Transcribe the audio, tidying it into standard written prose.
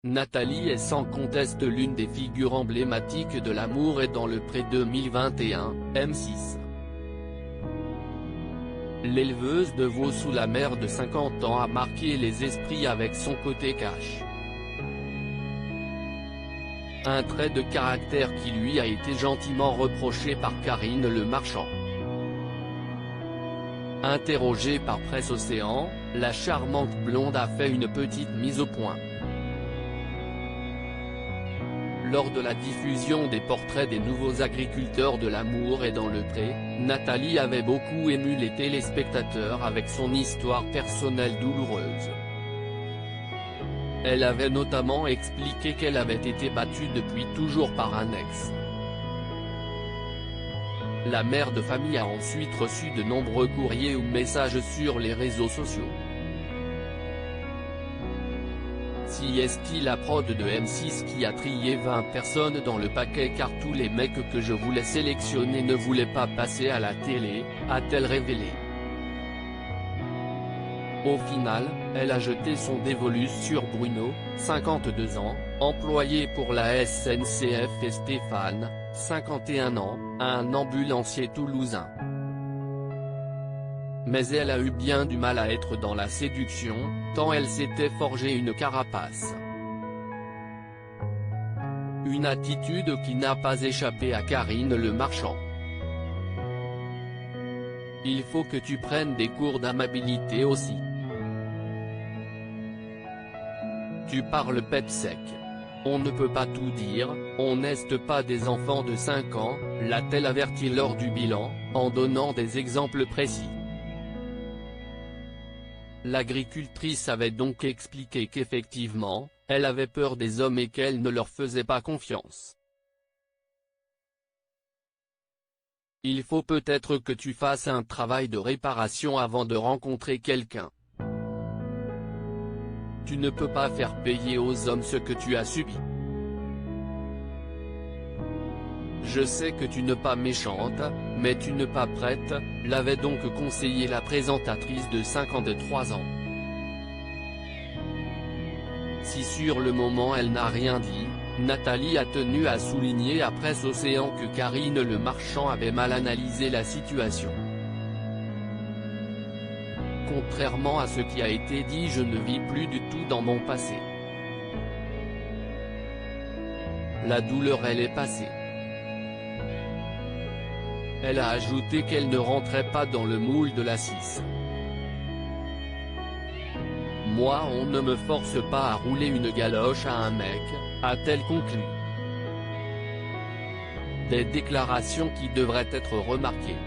Nathalie est sans conteste l'une des figures emblématiques de L'amour est dans le pré 2021, M6. L'éleveuse de veaux sous la mer de 50 ans a marqué les esprits avec son côté cash. Un trait de caractère qui lui a été gentiment reproché par Karine Le Marchand. Interrogée par Presse Océan, la charmante blonde a fait une petite mise au point. Lors de la diffusion des portraits des nouveaux agriculteurs de L'amour est dans le pré, Nathalie avait beaucoup ému les téléspectateurs avec son histoire personnelle douloureuse. Elle avait notamment expliqué qu'elle avait été battue depuis toujours par un ex. La mère de famille a ensuite reçu de nombreux courriers ou messages sur les réseaux sociaux. Si est-il la prod de M6 qui a trié 20 personnes dans le paquet car tous les mecs que je voulais sélectionner ne voulaient pas passer à la télé, a-t-elle révélé. Au final, elle a jeté son dévolu sur Bruno, 52 ans, employé pour la SNCF et Stéphane, 51 ans, un ambulancier toulousain. Mais elle a eu bien du mal à être dans la séduction, tant elle s'était forgé une carapace. Une attitude qui n'a pas échappé à Karine Le Marchand. Il faut que tu prennes des cours d'amabilité aussi. Tu parles pep sec. On ne peut pas tout dire, on n'est pas des enfants de 5 ans, l'a-t-elle averti lors du bilan, en donnant des exemples précis. L'agricultrice avait donc expliqué qu'effectivement, elle avait peur des hommes et qu'elle ne leur faisait pas confiance. Il faut peut-être que tu fasses un travail de réparation avant de rencontrer quelqu'un. Tu ne peux pas faire payer aux hommes ce que tu as subi. Je sais que tu n'es pas méchante, mais tu n'es pas prête, l'avait donc conseillé la présentatrice de 53 ans. Si sur le moment elle n'a rien dit, Nathalie a tenu à souligner à Presse Océan que Karine Le Marchand avait mal analysé la situation. Contrairement à ce qui a été dit, je ne vis plus du tout dans mon passé. La douleur elle est passée. Elle a ajouté qu'elle ne rentrait pas dans le moule de la 6. Moi on ne me force pas à rouler une galoche à un mec, a-t-elle conclu. Des déclarations qui devraient être remarquées.